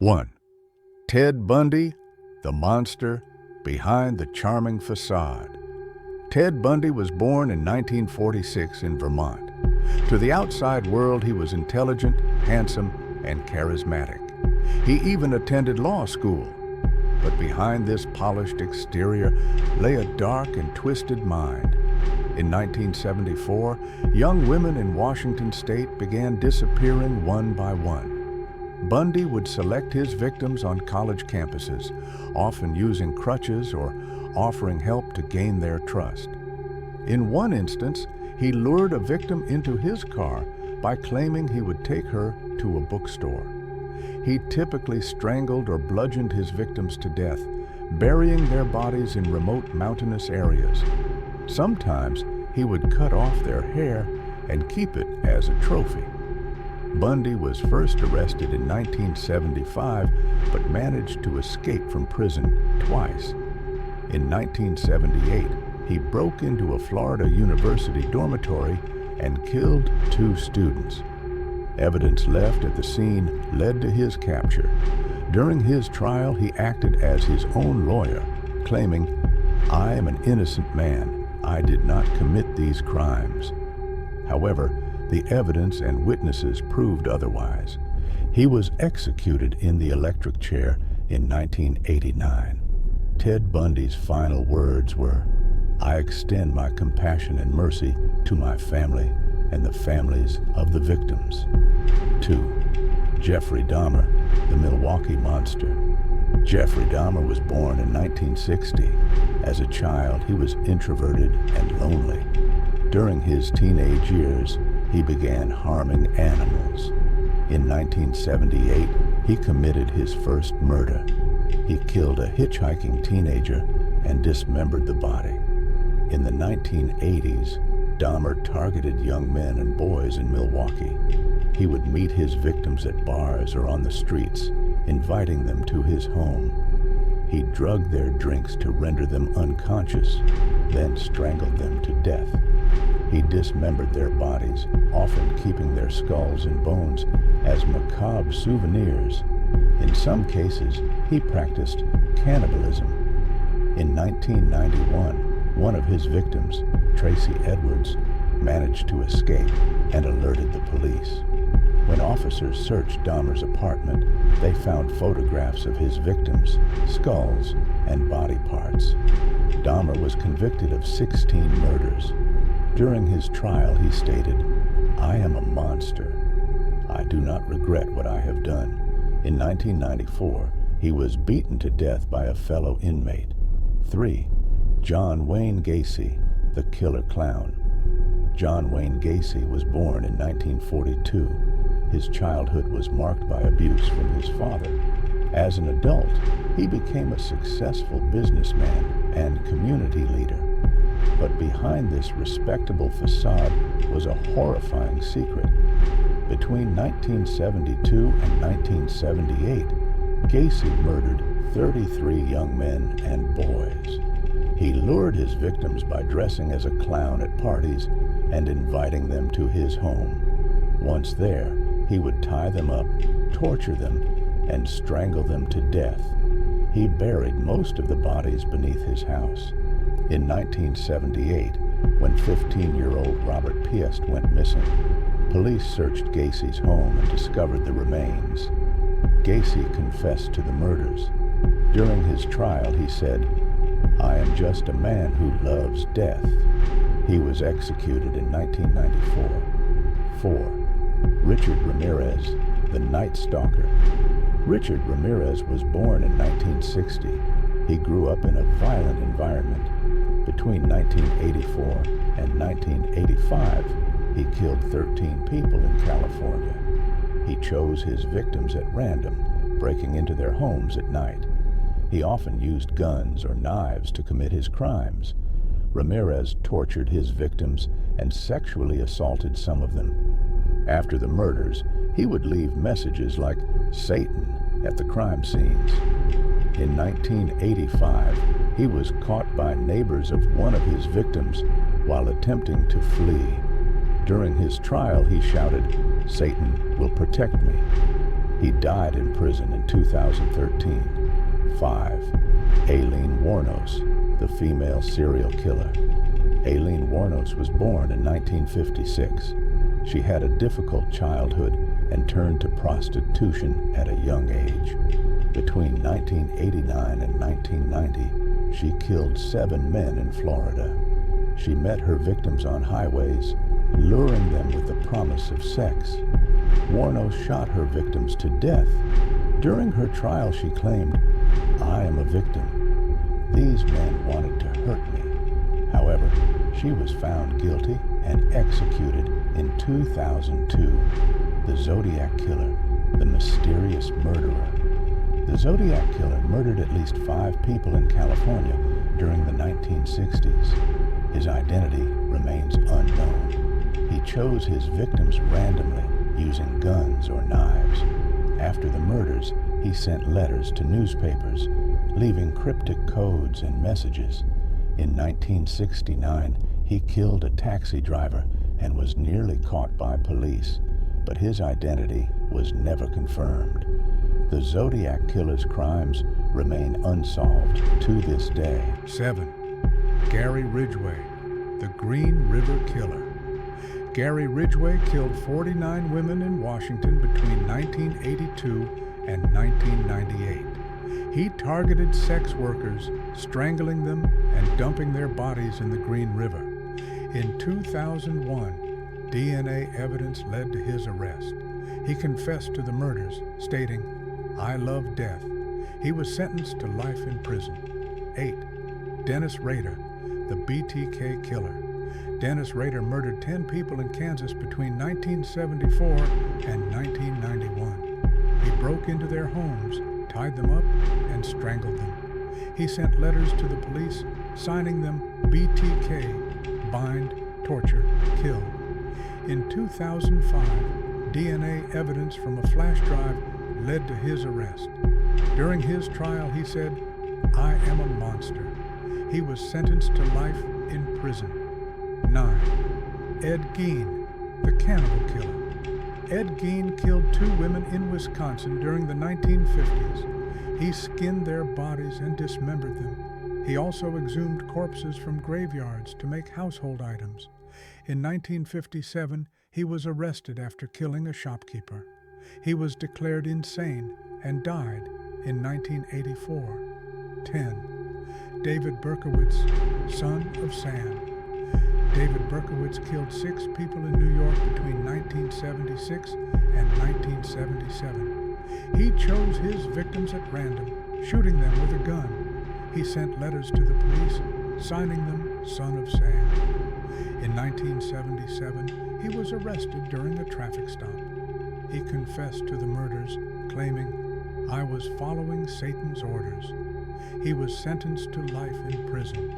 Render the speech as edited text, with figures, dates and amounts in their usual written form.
1. Ted Bundy, the monster behind the charming facade. Ted Bundy was born in 1946 in Vermont. To the outside world, he was intelligent, handsome, and charismatic. He even attended law school. But behind this polished exterior lay a dark and twisted mind. In 1974, young women in Washington state began disappearing one by one. Bundy would select his victims on college campuses, often using crutches or offering help to gain their trust. In one instance, he lured a victim into his car by claiming he would take her to a bookstore. He typically strangled or bludgeoned his victims to death, burying their bodies in remote mountainous areas. Sometimes he would cut off their hair and keep it as a trophy. Bundy was first arrested in 1975, but managed to escape from prison twice. In 1978, he broke into a Florida University dormitory and killed 2 students. Evidence left at the scene led to his capture. During his trial, he acted as his own lawyer, claiming, "I am an innocent man. I did not commit these crimes." However, the evidence and witnesses proved otherwise. He was executed in the electric chair in 1989. Ted Bundy's final words were, "I extend my compassion and mercy to my family and the families of the victims." 2. Jeffrey Dahmer, the Milwaukee monster. Jeffrey Dahmer was born in 1960. As a child, he was introverted and lonely. During his teenage years, he began harming animals. In 1978, he committed his first murder. He killed a hitchhiking teenager and dismembered the body. In the 1980s, Dahmer targeted young men and boys in Milwaukee. He would meet his victims at bars or on the streets, inviting them to his home. He drugged their drinks to render them unconscious, then strangled them to death. He dismembered their bodies, often keeping their skulls and bones as macabre souvenirs. In some cases, he practiced cannibalism. In 1991, one of his victims, Tracy Edwards, managed to escape and alerted the police. When officers searched Dahmer's apartment, they found photographs of his victims, skulls, and body parts. Dahmer was convicted of 16 murders. During his trial, he stated, "I am a monster. I do not regret what I have done." In 1994, he was beaten to death by a fellow inmate. 3. John Wayne Gacy, the killer clown. John Wayne Gacy was born in 1942. His childhood was marked by abuse from his father. As an adult, he became a successful businessman and community leader. But behind this respectable facade was a horrifying secret. Between 1972 and 1978, Gacy murdered 33 young men and boys. He lured his victims by dressing as a clown at parties and inviting them to his home. Once there, he would tie them up, torture them, and strangle them to death. He buried most of the bodies beneath his house. In 1978, when 15-year-old Robert Piest went missing, police searched Gacy's home and discovered the remains. Gacy confessed to the murders. During his trial, he said, "I am just a man who loves death." He was executed in 1994. 4. Richard Ramirez, the Night Stalker. Richard Ramirez was born in 1960. He grew up in a violent environment. Between 1984 and 1985, he killed 13 people in California. He chose his victims at random, breaking into their homes at night. He often used guns or knives to commit his crimes. Ramirez tortured his victims and sexually assaulted some of them. After the murders, he would leave messages like "Satan" at the crime scenes. In 1985, he was caught by neighbors of one of his victims while attempting to flee. During his trial, he shouted, "Satan will protect me." He died in prison in 2013. 5. Aileen Wuornos, the female serial killer. Aileen Wuornos was born in 1956. She had a difficult childhood and turned to prostitution at a young age. Between 1989 and 1990, she killed 7 men in Florida. She met her victims on highways, luring them with the promise of sex. Wuornos shot her victims to death. During her trial, she claimed, "I am a victim. These men wanted to hurt me." However, she was found guilty and executed in 2002. The Zodiac Killer, the mysterious murderer. The Zodiac Killer murdered at least 5 people in California during the 1960s. His identity remains unknown. He chose his victims randomly, using guns or knives. After the murders, he sent letters to newspapers, leaving cryptic codes and messages. In 1969, he killed a taxi driver and was nearly caught by police, but his identity was never confirmed. The Zodiac Killer's crimes remain unsolved to this day. 7. Gary Ridgway, the Green River Killer. Gary Ridgway killed 49 women in Washington between 1982 and 1998. He targeted sex workers, strangling them and dumping their bodies in the Green River. In 2001, DNA evidence led to his arrest. He confessed to the murders, stating, "I love death." He was sentenced to life in prison. 8. Dennis Rader, the BTK Killer. Dennis Rader murdered 10 people in Kansas between 1974 and 1991. He broke into their homes, tied them up, and strangled them. He sent letters to the police, signing them BTK, bind, torture, kill. In 2005, DNA evidence from a flash drive led to his arrest. During his trial, he said, "I am a monster." He was sentenced to life in prison. 9. Ed Gein, the Cannibal Killer. Ed Gein killed 2 women in Wisconsin during the 1950s. He skinned their bodies and dismembered them. He also exhumed corpses from graveyards to make household items. In 1957, he was arrested after killing a shopkeeper. He was declared insane and died in 1984. 10. David Berkowitz, son of Sam. David Berkowitz killed 6 people in New York between 1976 and 1977. He chose his victims at random, shooting them with a gun. He sent letters to the police, signing them Son of Sam. In 1977, he was arrested during a traffic stop. He confessed to the murders, claiming, "I was following Satan's orders." He was sentenced to life in prison.